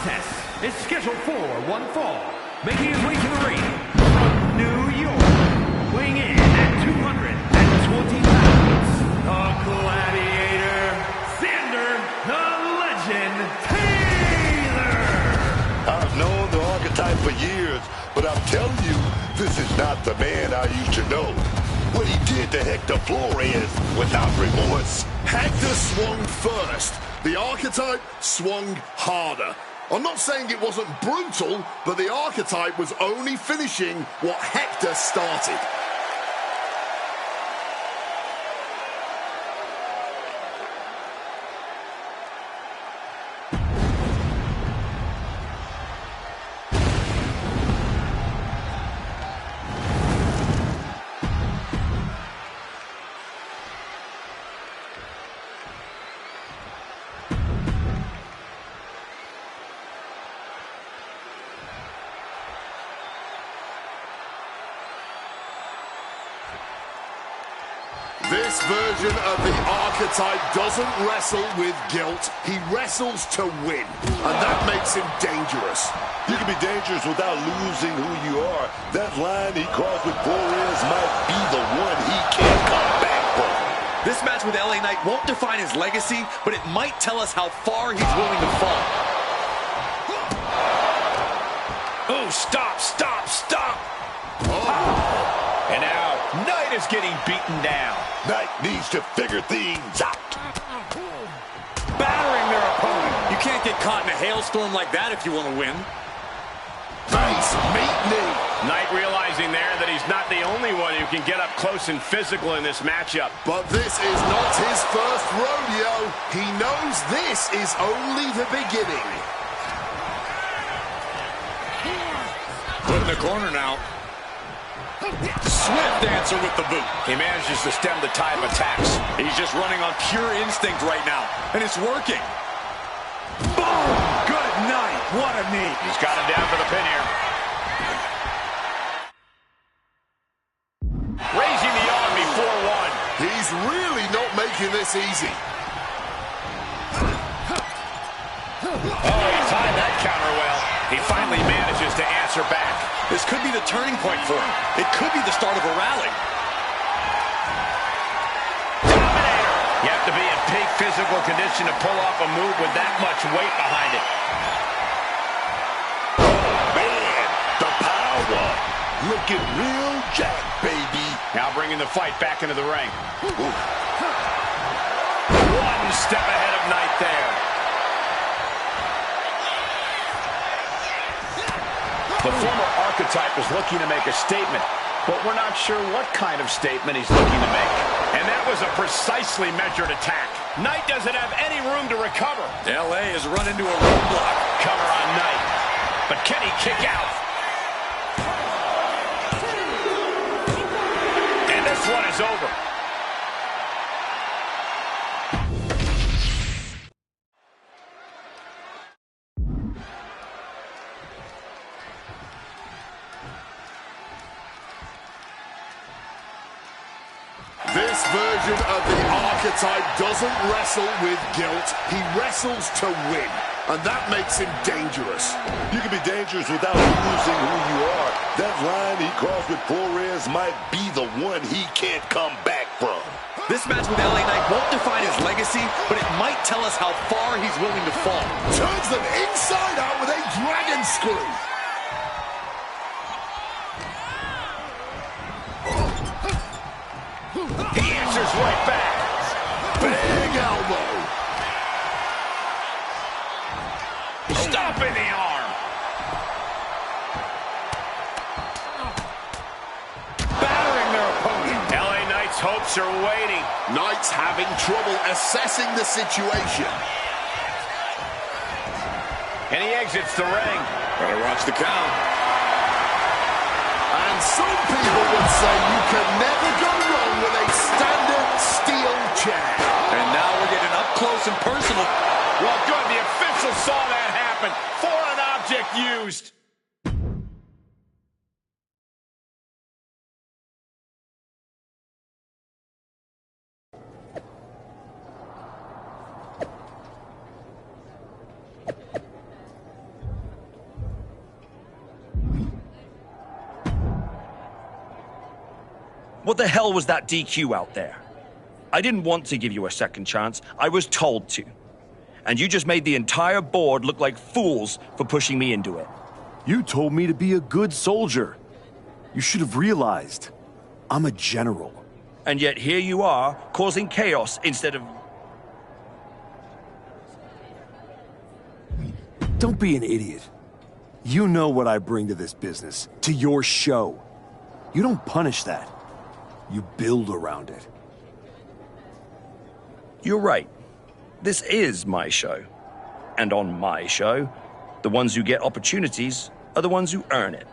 contest is scheduled for one fall, making his way to the ring from New York, weighing in at 220 pounds, the Gladiator, Xander the Legend Taylor. I've known the Archetype for years, but I'm telling you, this is not the man I used to know. What he did to Hector Flores without remorse. Hector swung first. The Archetype swung harder. I'm not saying it wasn't brutal, but the Archetype was only finishing what Hector started. This version of the Archetype doesn't wrestle with guilt. He wrestles to win, and that makes him dangerous. You can be dangerous without losing who you are. That line he crossed with Flores might be the one he can't come back from. This match with LA Knight won't define his legacy, but it might tell us how far he's willing to fall. Oh, stop, stop, stop! Oh. And now, Knight is getting beaten down. Knight needs to figure things out. Battering their opponent. You can't get caught in a hailstorm like that if you want to win. Face, meet knee. Knight realizing there that he's not the only one who can get up close and physical in this matchup. But this is not his first rodeo. He knows this is only the beginning. Put in the corner now. Swift answer with the boot. He manages to stem the tide of attacks. He's just running on pure instinct right now, and it's working. Boom! Good night. What a knee. He's got him down for the pin here. Raising the arm before one. He's really not making this easy. Oh, he timed that counter well. He finally manages to answer back. This could be the turning point for him. It could be the start of a rally. Dominator! You have to be in peak physical condition to pull off a move with that much weight behind it. Man, the power. Looking real jack, baby. Now bringing the fight back into the ring. One step ahead of Knight there. The former Archetype is looking to make a statement, but we're not sure what kind of statement he's looking to make. And that was a precisely measured attack. Knight doesn't have any room to recover. LA has run into a roadblock. Cover on Knight. But can he kick out? And this one is over. This version of the Archetype doesn't wrestle with guilt. He wrestles to win, and that makes him dangerous. You can be dangerous without losing who you are. That line he crossed with Flores might be the one he can't come back from. This match with LA Knight won't define his legacy, but it might tell us how far he's willing to fall. Turns them inside out with a dragon screw. He answers right back. Big elbow. Stop in the arm. Battering their opponent. LA Knight's hopes are waiting. Knight's having trouble assessing the situation. And he exits the ring. Better watch the count. And some people would say you can never go wrong with a standard steel chair. And now we're getting up close and personal. Well, good. The official saw that happen. Foreign object used. What the hell was that DQ out there? I didn't want to give you a second chance. I was told to. And you just made the entire board look like fools for pushing me into it. You told me to be a good soldier. You should have realized. I'm a general. And yet here you are, causing chaos instead of... Don't be an idiot. You know what I bring to this business, to your show. You don't punish that. You build around it. You're right. This is my show. And on my show, the ones who get opportunities are the ones who earn it.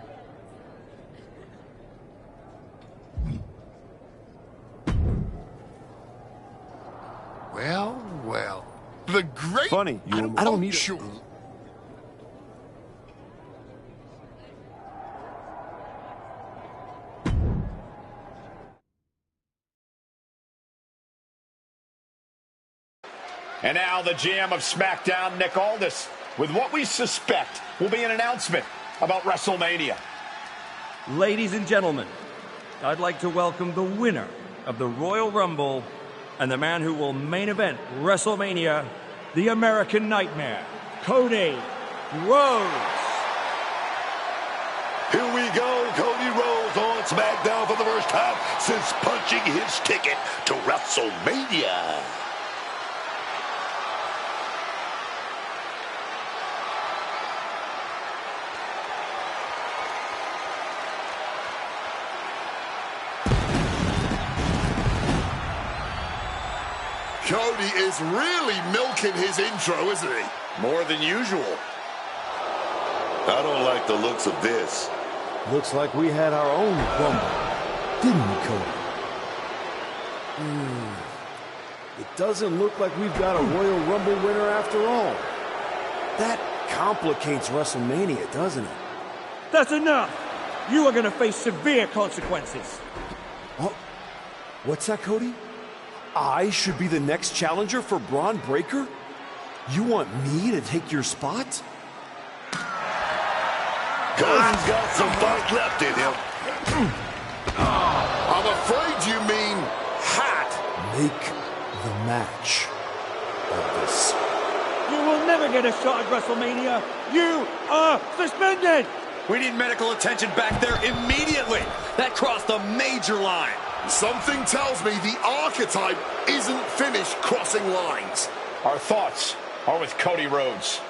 Well, well. The great... Funny, I don't need sure. And now the GM of SmackDown, Nick Aldis, with what we suspect will be an announcement about WrestleMania. Ladies and gentlemen, I'd like to welcome the winner of the Royal Rumble and the man who will main event WrestleMania, the American Nightmare, Cody Rhodes. Here we go, Cody Rhodes on SmackDown for the first time since punching his ticket to WrestleMania. Cody is really milking his intro, isn't he? More than usual. I don't like the looks of this. Looks like we had our own Rumble, didn't we, Cody? It doesn't look like we've got a Royal Rumble winner after all. That complicates WrestleMania, doesn't it? That's enough! You are going to face severe consequences. Oh, what's that, Cody? I should be the next challenger for Braun Breaker? You want me to take your spot? Cody's got some fight left in him. I'm afraid you mean hat. Make the match of this. You will never get a shot at WrestleMania. You are suspended! We need medical attention back there immediately. That crossed a major line. Something tells me the archetype isn't finished crossing lines. Our thoughts are with Cody Rhodes.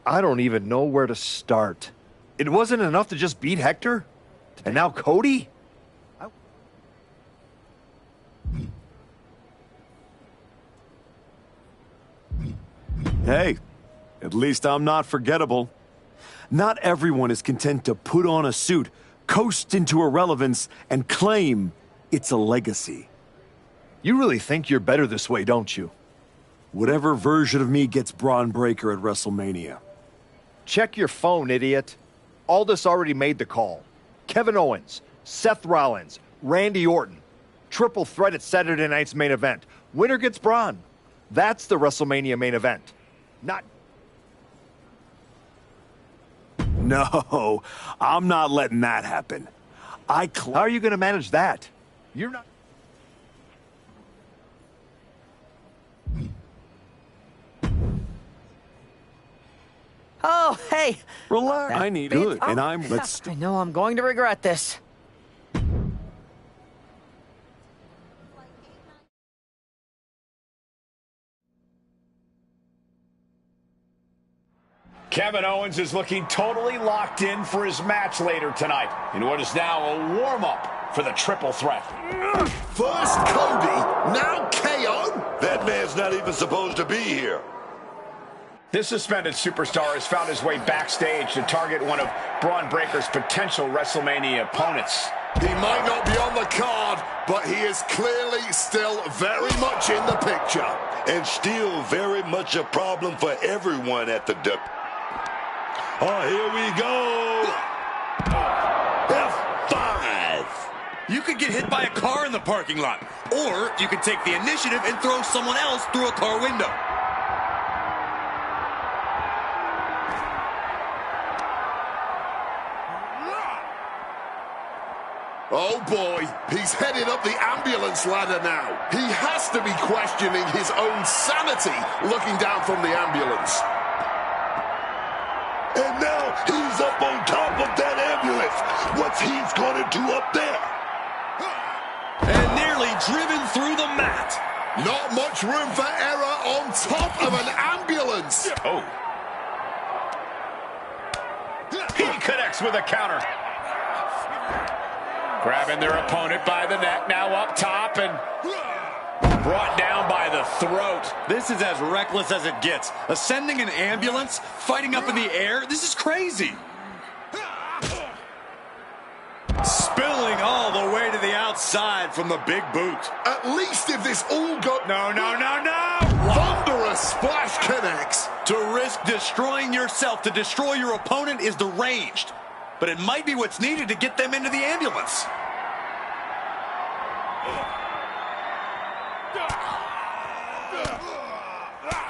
I don't even know where to start. It wasn't enough to just beat Hector? And now Cody? Hey, at least I'm not forgettable. Not everyone is content to put on a suit, coast into irrelevance, and claim it's a legacy. You really think you're better this way, don't you? Whatever version of me gets Braun Breaker at WrestleMania. Check your phone, idiot. Aldis already made the call. Kevin Owens, Seth Rollins, Randy Orton. Triple threat at Saturday night's main event. Winner gets Braun. That's the WrestleMania main event. Not... No, I'm not letting that happen. How are you going to manage that? You're not... Oh, hey. Relax. I need good, and let's... I know I'm going to regret this. Kevin Owens is looking totally locked in for his match later tonight in what is now a warm-up for the triple threat. First Cody, now KO? That man's not even supposed to be here. This suspended superstar has found his way backstage to target one of Braun Breaker's potential WrestleMania opponents. He might not be on the card, but he is clearly still very much in the picture. And still very much a problem for everyone at the Oh, here we go. F5. You could get hit by a car in the parking lot. Or you could take the initiative and throw someone else through a car window. Oh boy, he's headed up the ambulance ladder now. He has to be questioning his own sanity looking down from the ambulance. And now he's up on top of that ambulance. What's he's gonna do up there? And nearly driven through the mat. Not much room for error on top of an ambulance. Oh. He connects with a counter. Grabbing their opponent by the neck, now up top and brought down by the throat. This is as reckless as it gets. Ascending an ambulance, fighting up in the air, this is crazy. Spilling all the way to the outside from the big boot. At least if this all got... No. Thunderous splash connects. To risk destroying yourself to destroy your opponent is deranged. But it might be what's needed to get them into the ambulance.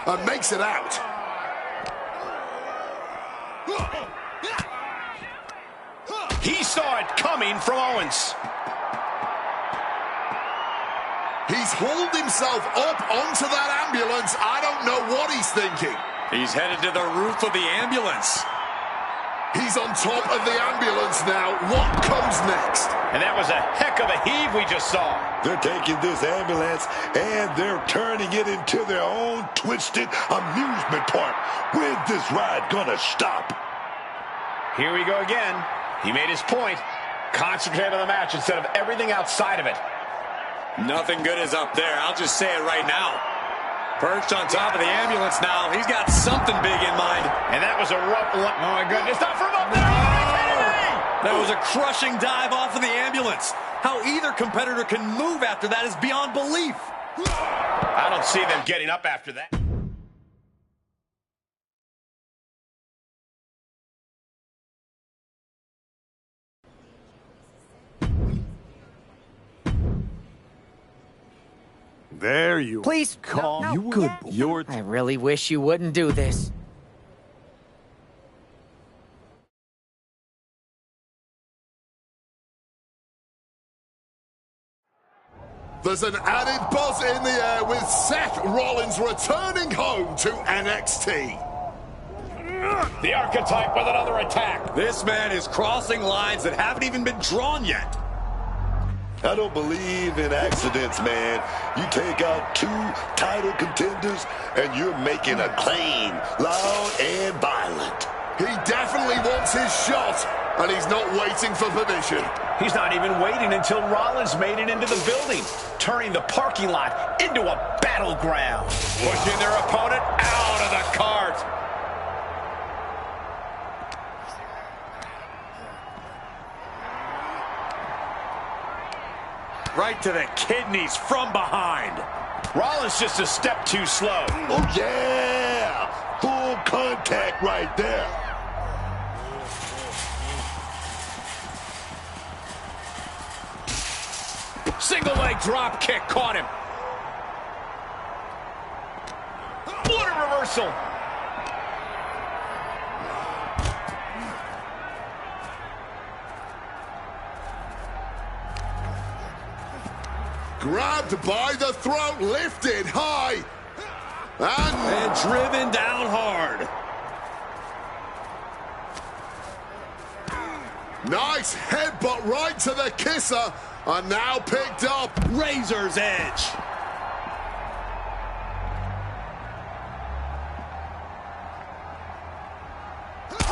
And makes it out. He saw it coming from Owens. He's hauled himself up onto that ambulance. I don't know what he's thinking. He's headed to the roof of the ambulance. He's on top of the ambulance now. What comes next? And that was a heck of a heave we just saw. They're taking this ambulance and they're turning it into their own twisted amusement park. When's this ride gonna stop? Here we go again. He made his point. Concentrate on the match instead of everything outside of it. Nothing good is up there. I'll just say it right now. Perched on top of the ambulance now. He's got something big in mind. And that was a rough one. Oh, my goodness. Not from up there. That was a crushing dive off of the ambulance. How either competitor can move after that is beyond belief. I don't see them getting up after that. There you are. Please. Calm. No, You good boy. You're... I really wish you wouldn't do this. There's an added buzz in the air with Seth Rollins returning home to NXT. The Archetype with another attack. This man is crossing lines that haven't even been drawn yet. I don't believe in accidents, man. You take out two title contenders and you're making a claim, loud and violent. He definitely wants his shot, and he's not waiting for permission. He's not even waiting until Rollins made it into the building, turning the parking lot into a battleground. Pushing their opponent out of the cart. Right to the kidneys from behind. Rollins just a step too slow. Oh, yeah! Full contact right there. Single leg drop kick caught him. What a reversal. Grabbed by the throat, lifted high, And driven down hard. Nice headbutt right to the kisser, and now picked up. Razor's edge.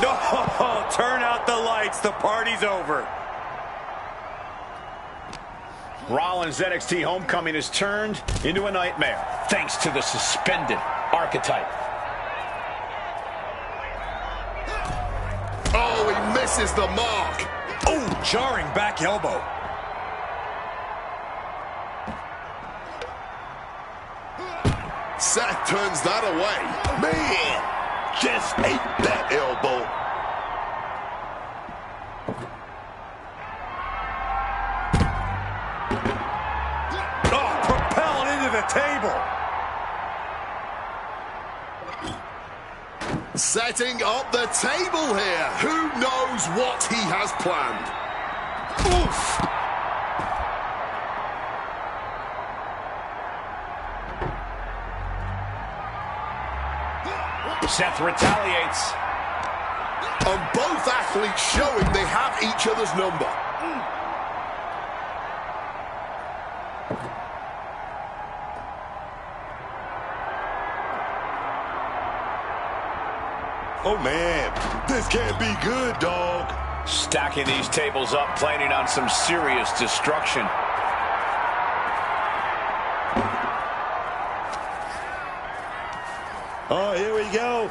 No, turn out the lights. The party's over. Rollins' NXT homecoming has turned into a nightmare, thanks to the suspended Archetype. Oh, he misses the mark. Oh, jarring back elbow. Seth turns that away. Man, just ate that elbow. table. Setting up the table here. Who knows what he has planned? Oof! Seth retaliates. And both athletes showing they have each other's number. Oh, man, this can't be good, dog. Stacking these tables up, planning on some serious destruction. Oh, here we go.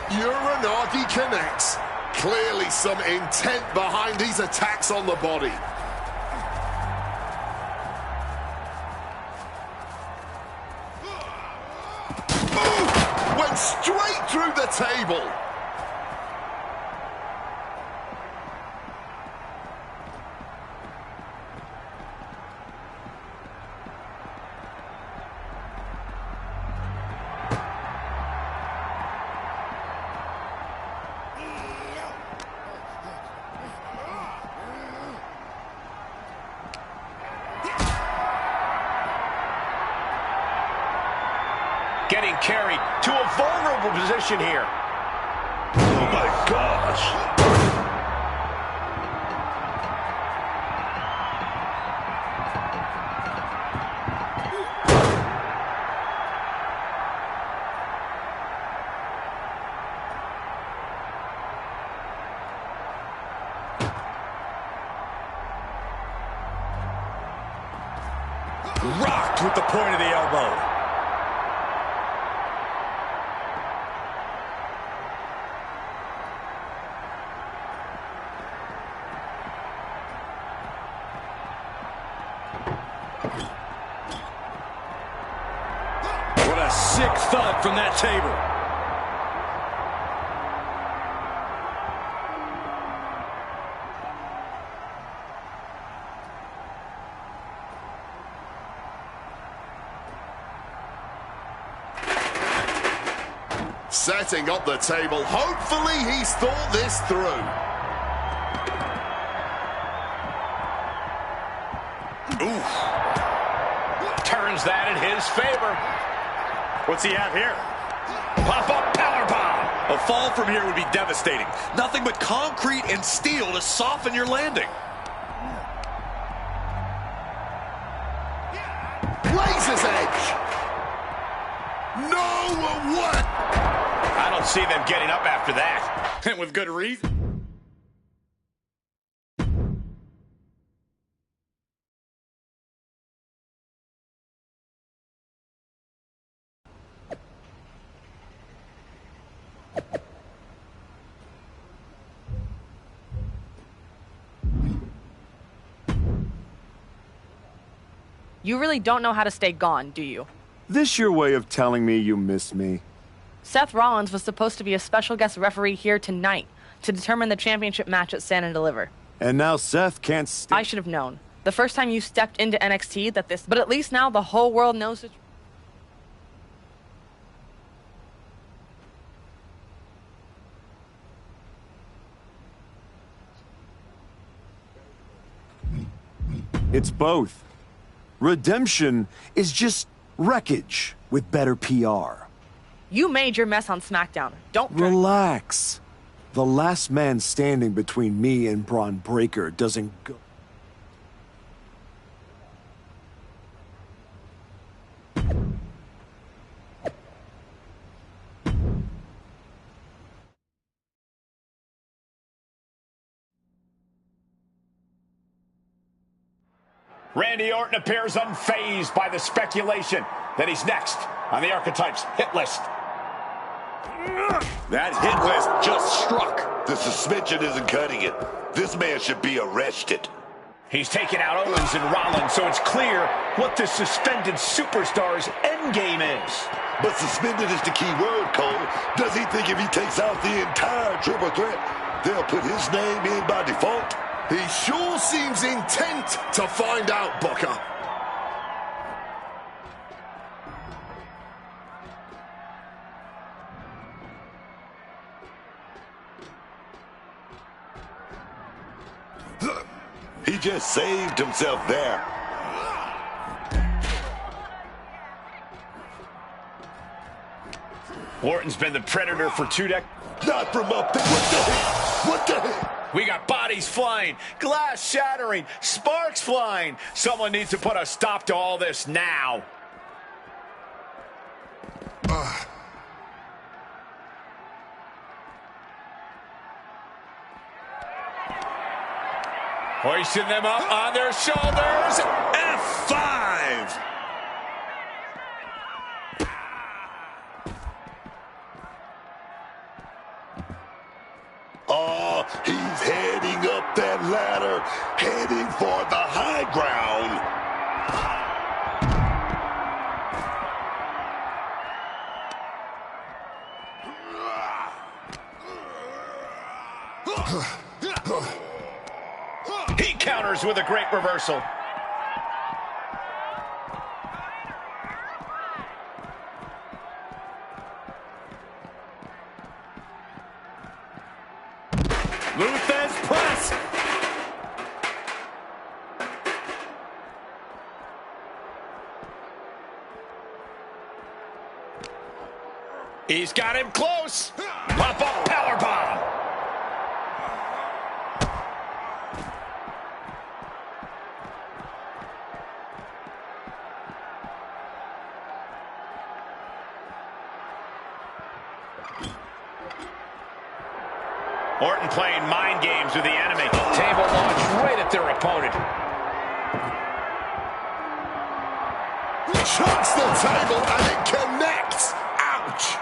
Uranagi connects. Clearly some intent behind these attacks on the body. Ooh, went straight through the table. Getting carried to a vulnerable position here. Oh, my gosh. Rocked with the point of the elbow. What a sick thud from that table. Setting up the table. Hopefully he's thought this through. Oof. Turns that in his favor. What's he have here? Pop-up powerbomb. A fall from here would be devastating. Nothing but concrete and steel to soften your landing. Razor's edge. No, what? I don't see them getting up after that. And with good reason. You really don't know how to stay gone, do you? This your way of telling me you miss me? Seth Rollins was supposed to be a special guest referee here tonight to determine the championship match at Stand and Deliver. And now Seth can't stay. I should have known. The first time you stepped into NXT that this... But at least now the whole world knows it. It's both. Redemption is just wreckage with better PR. You made your mess on SmackDown. Don't... Relax. The last man standing between me and Braun Breaker doesn't go... Randy Orton appears unfazed by the speculation that he's next on the Archetypes hit list. That hit list just struck. The suspension isn't cutting it. This man should be arrested. He's taken out Owens and Rollins, so it's clear what this suspended superstar's endgame is. But suspended is the key word, Cole. Does he think if he takes out the entire triple threat, they'll put his name in by default? He sure seems intent to find out, Booker. just saved himself there. Orton's been the predator for 2 decades. Not from up there. What the hell? What the hell? We got bodies flying, glass shattering, sparks flying. Someone needs to put a stop to all this now. Hoisting them up on their shoulders. F5. Oh, he's heading up that ladder, heading for the high ground. He counters with a great reversal. Luthez press. He's got him close. Pop-up powerbomb. Orton playing mind games with the enemy. Table launched right at their opponent. Chucks the table and it connects. Ouch.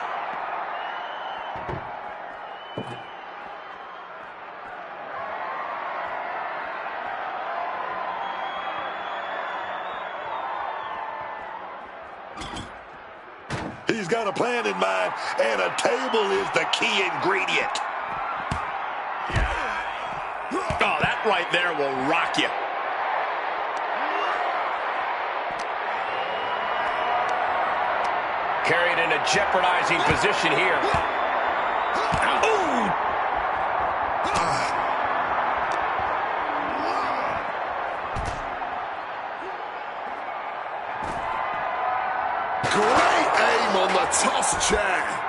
He's got a plan in mind, and a table is the key ingredient. Oh, that right there will rock you. Carried in a jeopardizing position here. Ooh. Great aim on the toss chair.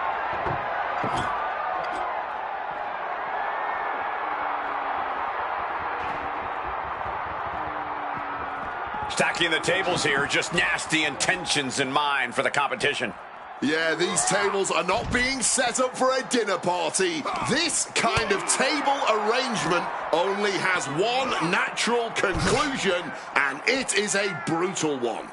Stacking the tables here, just nasty intentions in mind for the competition. Yeah, these tables are not being set up for a dinner party. This kind of table arrangement only has one natural conclusion, and it is a brutal one.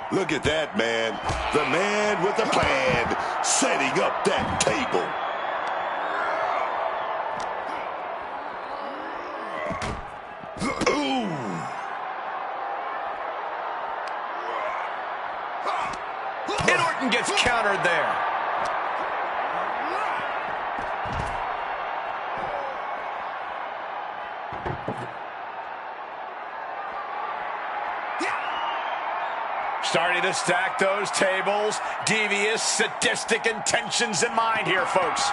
Look at that, man. The man with the plan, setting up that table. Ooh. And Orton gets countered there. Starting to stack those tables. Devious, sadistic intentions in mind here, folks.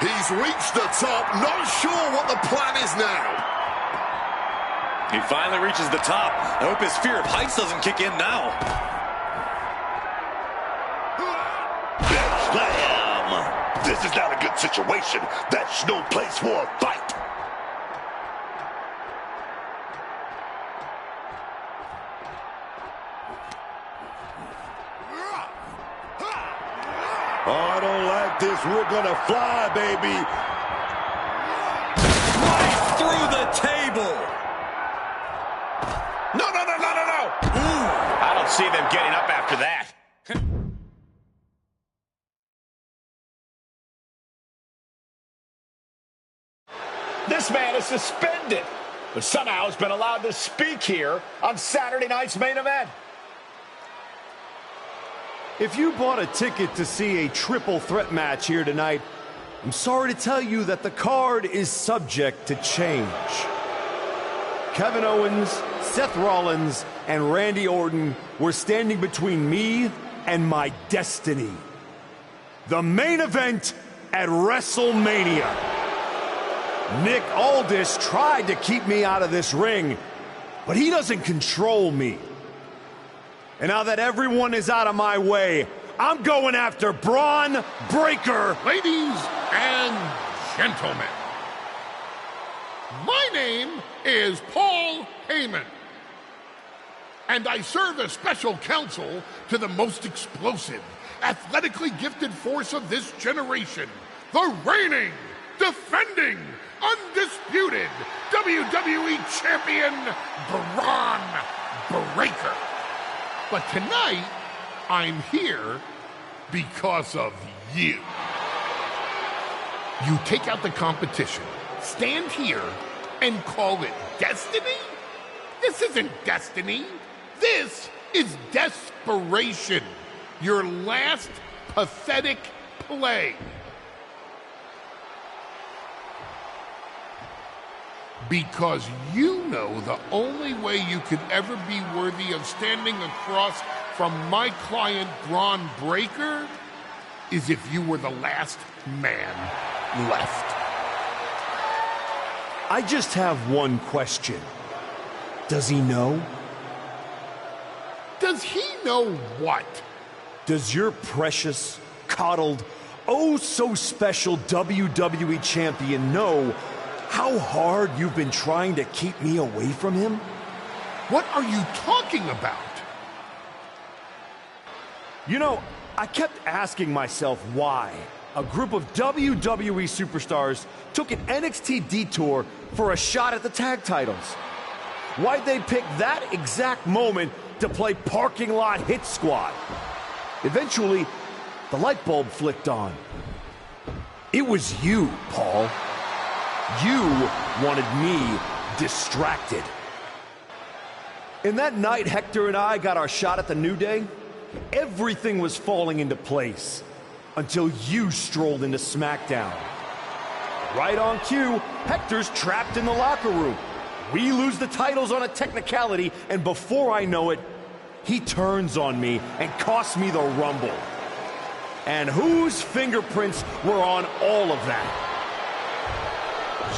He's reached the top, not sure what the plan is now. He finally reaches the top. I hope his fear of heights doesn't kick in now. Slam! This is not a good situation. That's no place for a fight. Oh, I don't like this. We're gonna fly, baby. Right through the table. No. Ooh, I don't see them getting up after that. This man is suspended, but somehow has been allowed to speak here on Saturday night's main event. If you bought a ticket to see a triple threat match here tonight, I'm sorry to tell you that the card is subject to change. Kevin Owens, Seth Rollins, and Randy Orton were standing between me and my destiny. The main event at WrestleMania. Nick Aldis tried to keep me out of this ring, but he doesn't control me. And now that everyone is out of my way, I'm going after Braun Breaker. Ladies and gentlemen, my name is Paul Heyman, and I serve as special counsel to the most explosive, athletically gifted force of this generation, the reigning, defending, undisputed WWE Champion, Braun Breaker. But tonight, I'm here because of you. You take out the competition, stand here, and call it destiny? This isn't destiny. This is desperation. Your last pathetic play. Because you know the only way you could ever be worthy of standing across from my client Braun Breaker is if you were the last man left. I just have one question. Does he know? Does he know what? Does your precious, coddled, oh so special WWE champion know how hard you've been trying to keep me away from him? What are you talking about? You know, I kept asking myself why a group of WWE superstars took an NXT detour for a shot at the tag titles. Why'd they pick that exact moment to play parking lot hit squad? Eventually, the light bulb flicked on. It was you, Paul. You wanted me distracted. And that night Hector and I got our shot at the New Day, everything was falling into place until you strolled into SmackDown. Right on cue, Hector's trapped in the locker room. We lose the titles on a technicality, and before I know it, he turns on me and costs me the Rumble. And whose fingerprints were on all of that?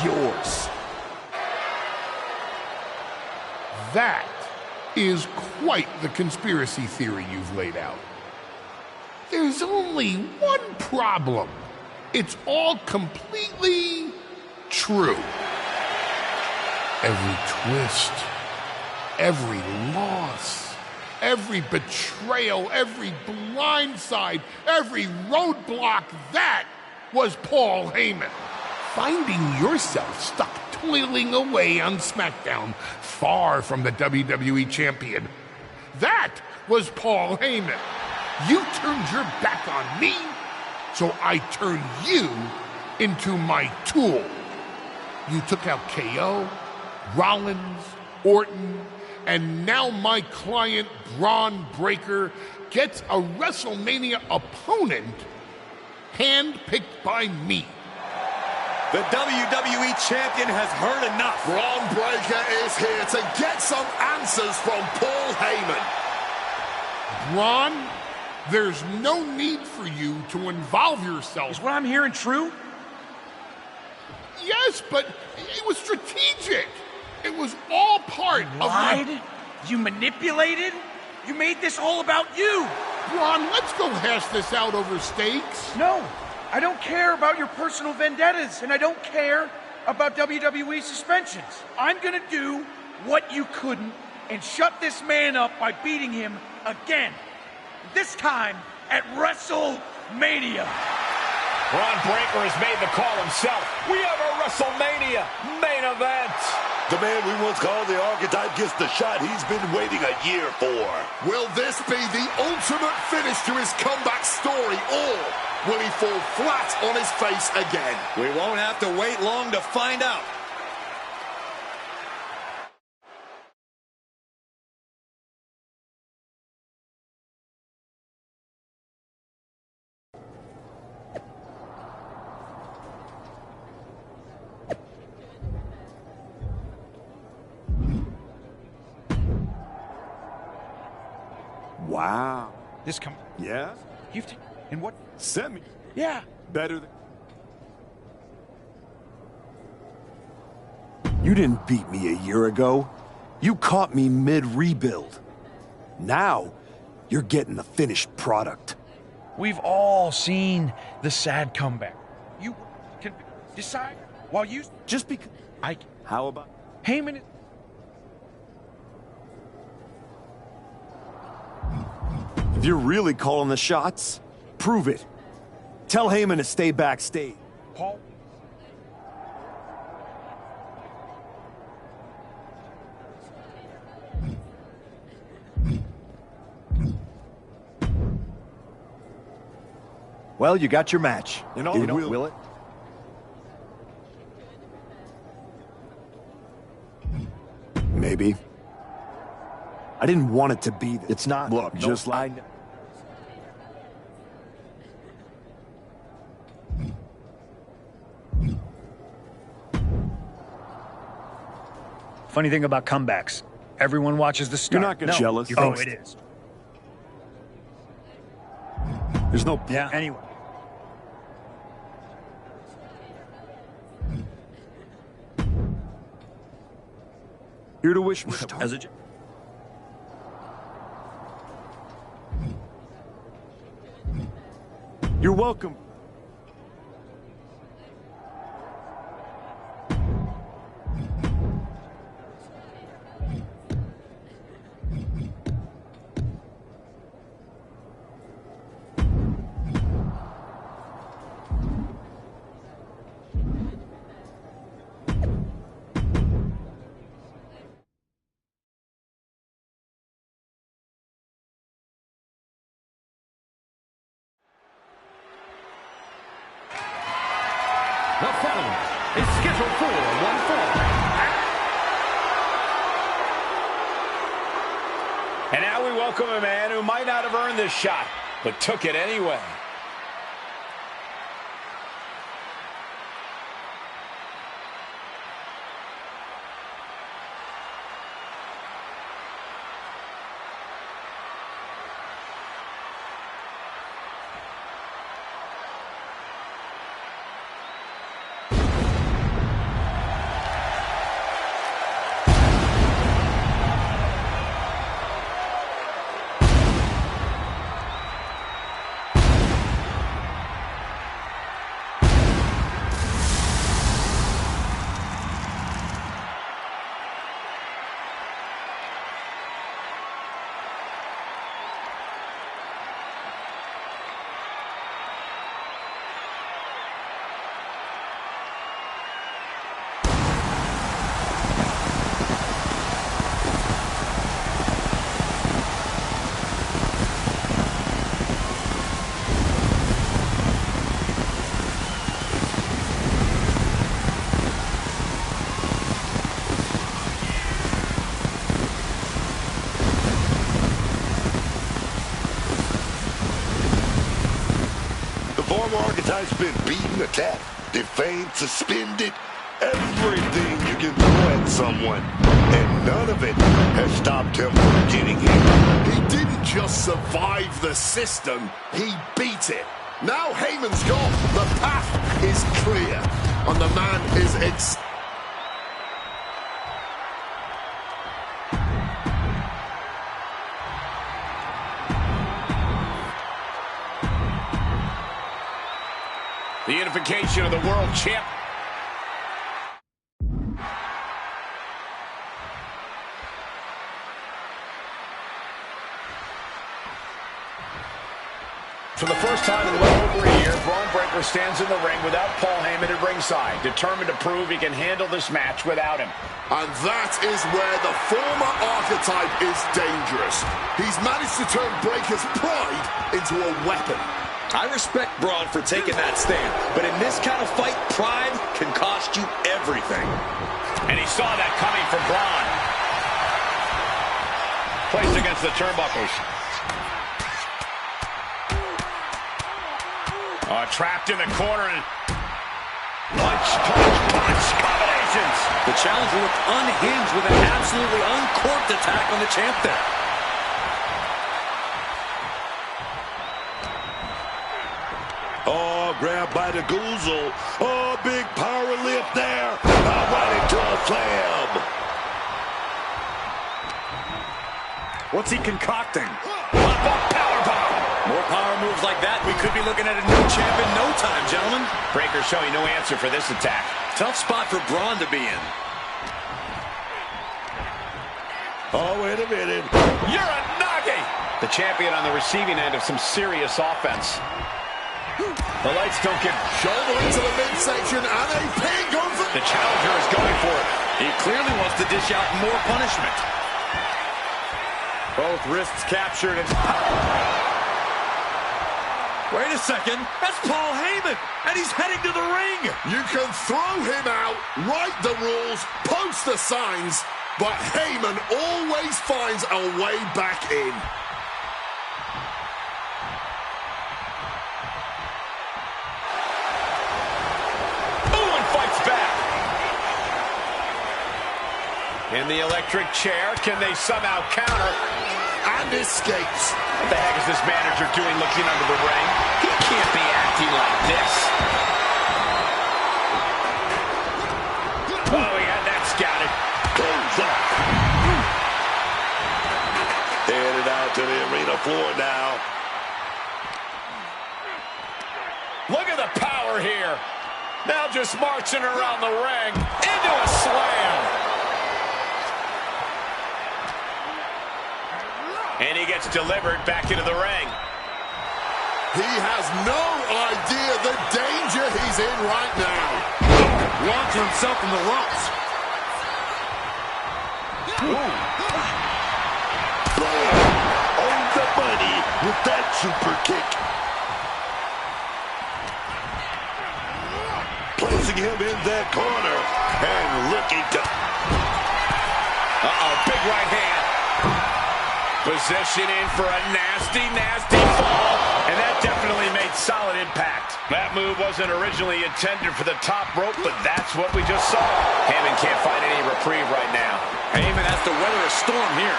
Yours. That is quite the conspiracy theory you've laid out. There's only one problem. It's all completely true. Every twist, every loss, every betrayal, every blindside, every roadblock, that was Paul Heyman. Finding yourself stuck toiling away on SmackDown, far from the WWE champion. That was Paul Heyman. You turned your back on me, so I turned you into my tool. You took out KO, Rollins, Orton, and now my client Braun Breaker gets a WrestleMania opponent handpicked by me. The WWE champion has heard enough. Braun Breaker is here to get some answers from Paul Heyman. Braun, there's no need for you to involve yourself. Is what I'm hearing true? Yes, but it was strategic. It was all part of Lied? You manipulated? You made this all about you. Braun, let's go hash this out over stakes. No, I don't care about your personal vendettas, and I don't care about WWE suspensions. I'm gonna do what you couldn't and shut this man up by beating him again. This time at WrestleMania. Braun Breaker has made the call himself. We have a WrestleMania main event. The man we once called the archetype gets the shot he's been waiting a year for. Will this be the ultimate finish to his comeback story, or will he fall flat on his face again? We won't have to wait long to find out. Wow. This come. Yeah? You've in what? Semi. Yeah. Better than... You didn't beat me a year ago. You caught me mid-rebuild. Now, you're getting the finished product. We've all seen the sad comeback. You can decide while you... Just because... How about... Heyman is... If you're really calling the shots, prove it. Tell Heyman to stay backstage. Paul... Well, you got your match. You know, will it? Maybe. I didn't want it to be this. It's not. Look, No, just like... Funny thing about comebacks, everyone watches the start. You're not gonna jealous. Oh, it is. There's no... Yeah. Anyway. Here to wish me... As a... You're welcome. The following is scheduled for one fall. And now we welcome a man who might not have earned this shot, but took it anyway. Archetype's been beaten, attacked, defamed, suspended, everything you can throw at someone. And none of it has stopped him from getting here. He didn't just survive the system, he beat it. Now Heyman's gone. The path is clear. And the man is The unification of the world champ. For the first time in well over a year, Braun Breaker stands in the ring without Paul Heyman at ringside, determined to prove he can handle this match without him. And that is where the former Archetype is dangerous. He's managed to turn Breaker's pride into a weapon. I respect Braun for taking that stand, but in this kind of fight, pride can cost you everything. And he saw that coming from Braun. Placed against the turnbuckles. Trapped in the corner. And punch, punch, punch combinations. The challenger looked unhinged with an absolutely uncorked attack on the champ there. grab by the goozle. Oh, big power lift there. Right into a slam. What's he concocting? Powerbomb. More power moves like that, we could be looking at a new champ in no time, gentlemen. Breaker showing no answer for this attack. Tough spot for Braun to be in. Oh, wait a minute. Uranage! The champion on the receiving end of some serious offense. The lights don't get... Shoulder into the midsection and a pin over. The challenger is going for it. He clearly wants to dish out more punishment. Both wrists captured and... Wait a second. That's Paul Heyman, and he's heading to the ring. You can throw him out, write the rules, post the signs, but Heyman always finds a way back in. Owen fights back. In the electric chair, can they somehow counter? And escapes. What the heck is this manager doing looking under the ring? He can't be acting like this. Oh, he had that scouted. Goes up. Headed out to the arena floor now. Look at the power here. Now just marching around the ring into a slam. And he gets delivered back into the ring. He has no idea the danger he's in right now. Launching himself in the ropes. On the money with that super kick. Placing him in that corner and looking to... Uh-oh, big right hand. Positioning for a nasty, nasty fall. And that definitely made solid impact. That move wasn't originally intended for the top rope, but that's what we just saw. Heyman can't find any reprieve right now. Heyman has to weather a storm here.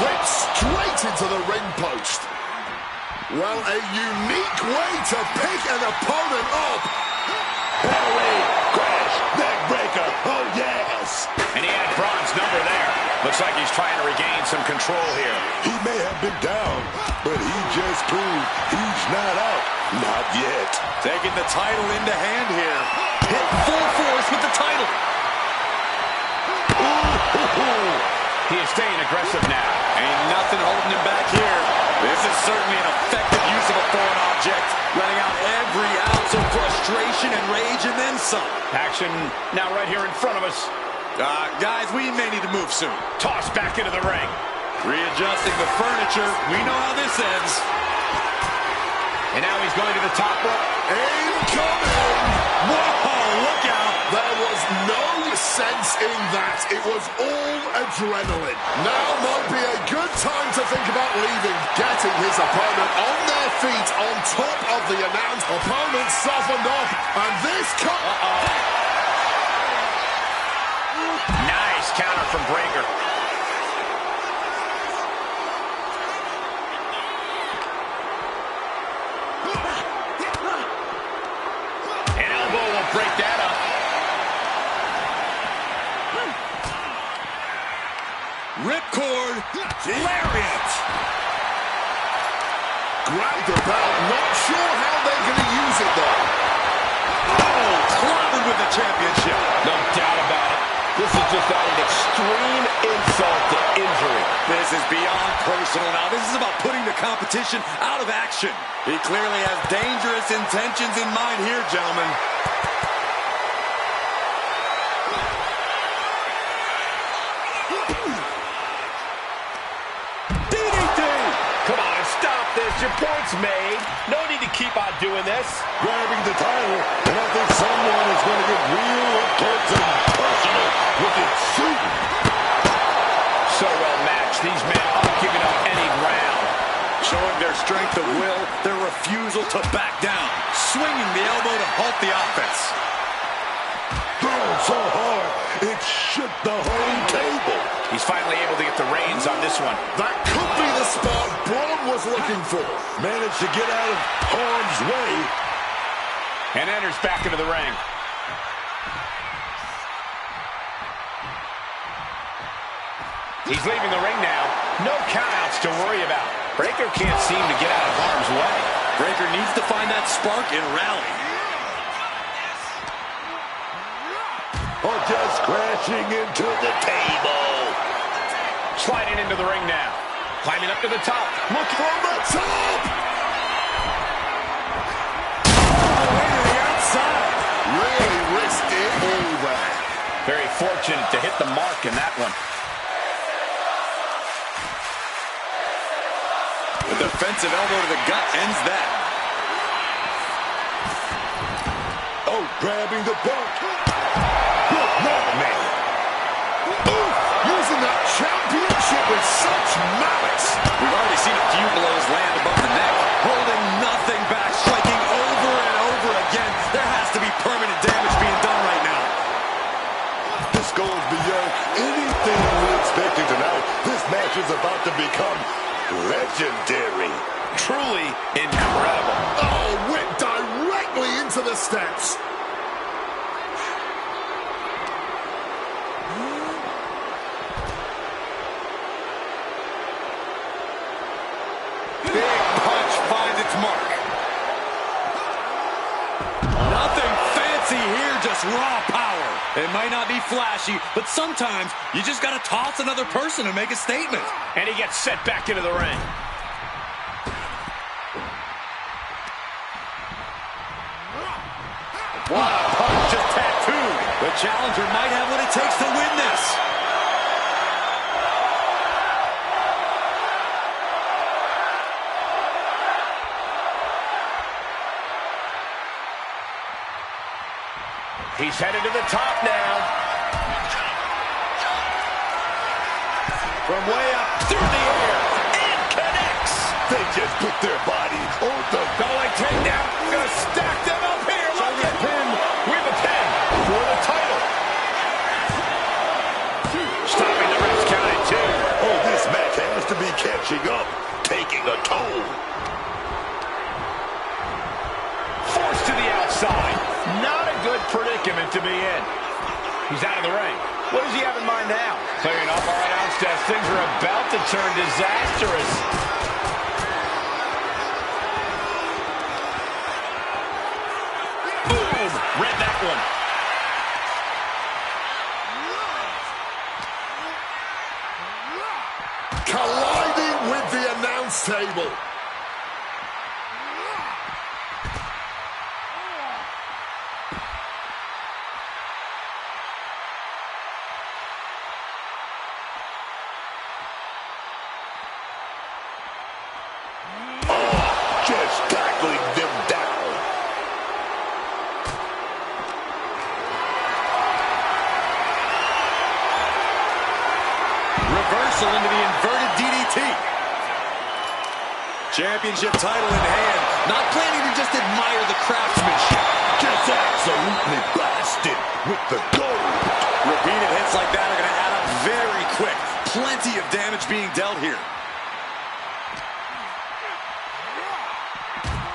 Ripped straight into the ring post. Well, a unique way to pick an opponent up. Halloween crash, neck breaker, oh yes! And he had Braun's number there. Looks like he's trying to regain some control here. He may have been down, but he just proved he's not out. Not yet. Taking the title into hand here. Hit full force with the title. He is staying aggressive now. Ain't nothing holding him back here. This is certainly an effective use of a foreign object, letting out every ounce of frustration and rage and then some. Action now right here in front of us. Guys, we may need to move soon. Tossed back into the ring. Readjusting the furniture. We know how this ends. And now he's going to the top rope. Incoming! Whoa, look out! There was no sense in that. It was all adrenaline. Now might be a good time to think about leaving, getting his opponent on their feet on top of the announce. Opponent softened up, and this Nice counter from Breaker. An elbow will break that up. Ripcord, lariat. grab the belt. Not sure how they're going to use it though. Oh, clobbered with the championship. No doubt about it. This is just an extreme insult to injury. This is beyond personal now. This is about putting the competition out of action. He clearly has dangerous intentions in mind here, gentlemen. DDT! Come on, stop this. Your point's made. No need to keep on doing this. Grabbing the title, and I think someone is going to get real up close and personal with it soon. So well matched. These men aren't giving up any ground. Showing their strength of will, their refusal to back down. Swinging the elbow to halt the offense. Throwing so hard, it shook the whole table. He's finally able to get the reins on this one. That could be the spot Braun was looking for. Managed to get out of harm's way. And enters back into the ring. He's leaving the ring now. No countouts to worry about. Breakker can't seem to get out of harm's way. Breakker needs to find that spark and rally. Oh, just crashing into the table. Sliding into the ring now. Climbing up to the top. Look from the top. All the way to the outside. Really risked it all there. Very fortunate to hit the mark in that one. A defensive elbow to the gut ends that. Oh, grabbing the belt. Good Lord, man. Ooh, using that championship with such malice. We've already seen a few blows land above the neck. Holding nothing back, striking over and over again. There has to be permanent damage being done right now. This goes beyond anything we expected tonight. This match is about to become legendary. Truly incredible. Oh, whipped directly into the steps. Big punch finds its mark. Nothing fancy here, just raw power. It might not be flashy, but sometimes you just got to toss another person to make a statement. And he gets set back into the ring. What a punch, just tattooed. The challenger might have what it takes to win this. He's headed to the top now. From way up through the air. And connects. They just put their body on the Going takedown. Gonna stack them up here. Look at him with a pin for the title. Stopping the ref's count at 2. Oh, this match has to be catching up, taking a toll. Forced to the outside. Not a good predicament to be in. He's out of the ring. What does he have in mind now? Clearing off our announce desk. Things are about to turn disastrous. Boom! Read that one. Colliding with the announce table. Just tackling them down. Reversal into the inverted DDT. Championship title in hand. Not planning to just admire the craftsmanship. Just absolutely blasted with the gold. Repeated hits like that are going to add up very quick. Plenty of damage being dealt here.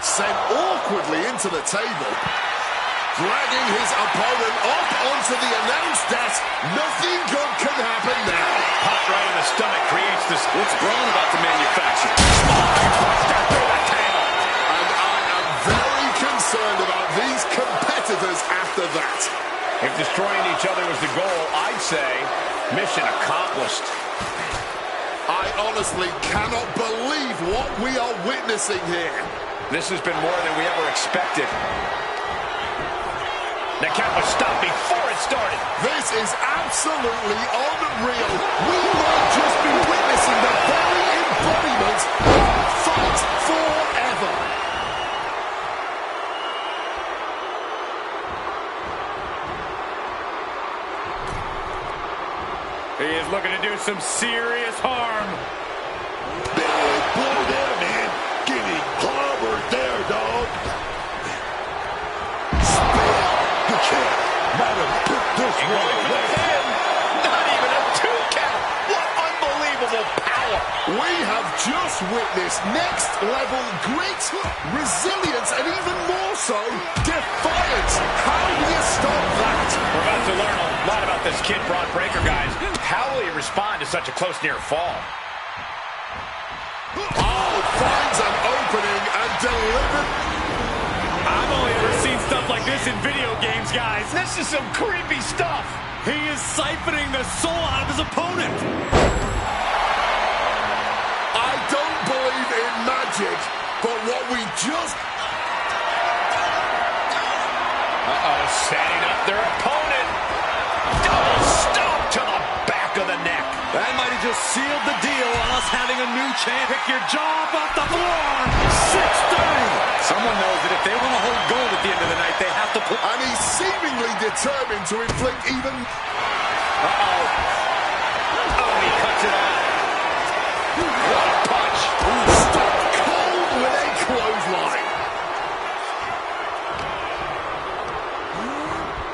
Sent awkwardly into the table. Dragging his opponent up onto the announce desk. Nothing good can happen now. Hot right in the stomach creates this. What's Braun about to manufacture? And I am very concerned about these competitors after that. If destroying each other was the goal, I'd say mission accomplished. I honestly cannot believe what we are witnessing here. This has been more than we ever expected. The count was stopped before it started. This is absolutely unreal. We might just be witnessing the very embodiment of Fight Forever. He is looking to do some serious harm. Big blow there, man. Getting clobbered there, dog. Spin. You can't let him put this one away. Not even a 2 count. just witnessed next-level grit, resilience, and even more so, defiance. How do you stop that? We're about to learn a lot about this kid, Bron Breakker, guys. How will he respond to such a close near fall? Oh, finds an opening and delivered. I've only ever seen stuff like this in video games, guys. This is some creepy stuff. He is siphoning the soul out of his opponent. I don't believe in magic, but what we just... Setting up their opponent. Double stomp to the back of the neck. That might have just sealed the deal on us having a new champ. Pick your jaw off the floor. 630. Someone knows that if they want to hold gold at the end of the night, they have to put... And he's seemingly determined to inflict even... Oh, he cuts it out. What a punch. Stopped cold with a clothesline.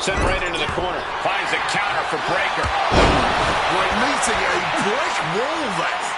Sent right into the corner. Finds a counter for Breakker. We're meeting a brick wall there.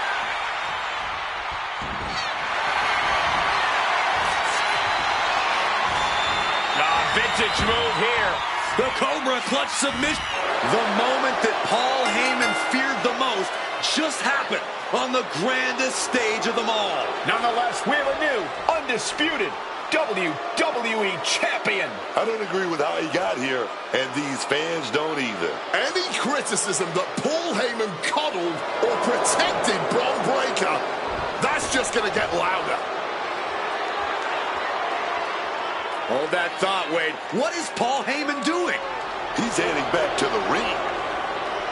Vintage move here. The Cobra clutch submission. The moment that Paul Heyman feared the most just happened on the grandest stage of them all. Nonetheless, we have a new, undisputed WWE Champion. I don't agree with how he got here, and these fans don't either. Any criticism that Paul Heyman coddled or protected Bron Breakker, that's just going to get louder. Hold that thought, Wade. What is Paul Heyman doing? He's heading back to the ring.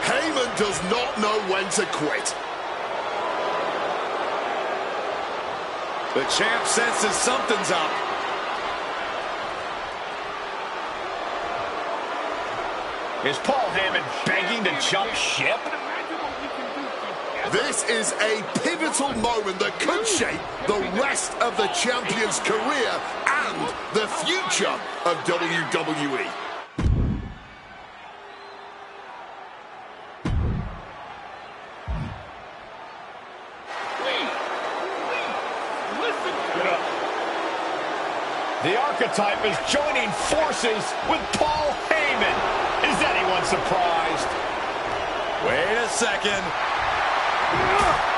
Heyman does not know when to quit. The champ senses something's up. Is Paul Heyman begging to jump ship? This is a pivotal moment that could shape the rest of the champion's career and the future of WWE. The Archetype is joining forces with Paul Heyman. Is anyone surprised? Wait a second.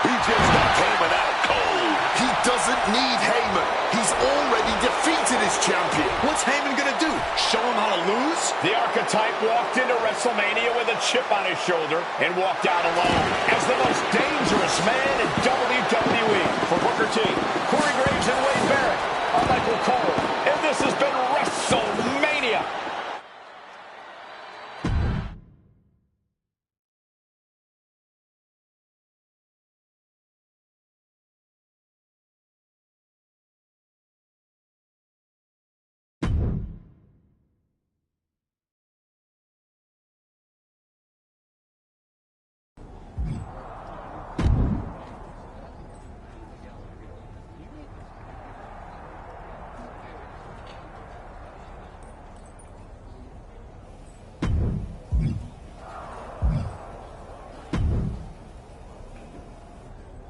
He just got Heyman out cold. He doesn't need Heyman. He's already defeated his champion. What's Heyman gonna do? Show him how to lose? The Archetype walked into WrestleMania with a chip on his shoulder and walked out alone as the most dangerous man in WWE. For Booker T, Corey Graves, and Wade Barrett, I'm Michael Cole, and this has been WrestleMania.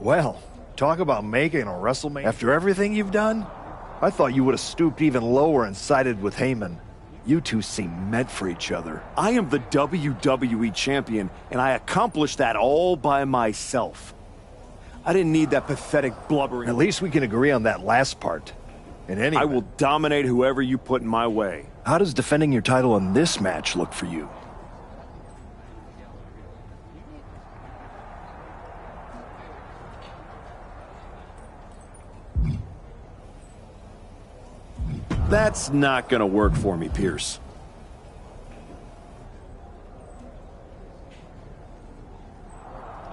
Well, talk about making a WrestleMania. After everything you've done, I thought you would have stooped even lower and sided with Heyman. You two seem meant for each other. I am the WWE champion, and I accomplished that all by myself. I didn't need that pathetic blubbering. At least we can agree on that last part. In any I will dominate whoever you put in my way. How does defending your title in this match look for you? That's not gonna work for me, Pierce.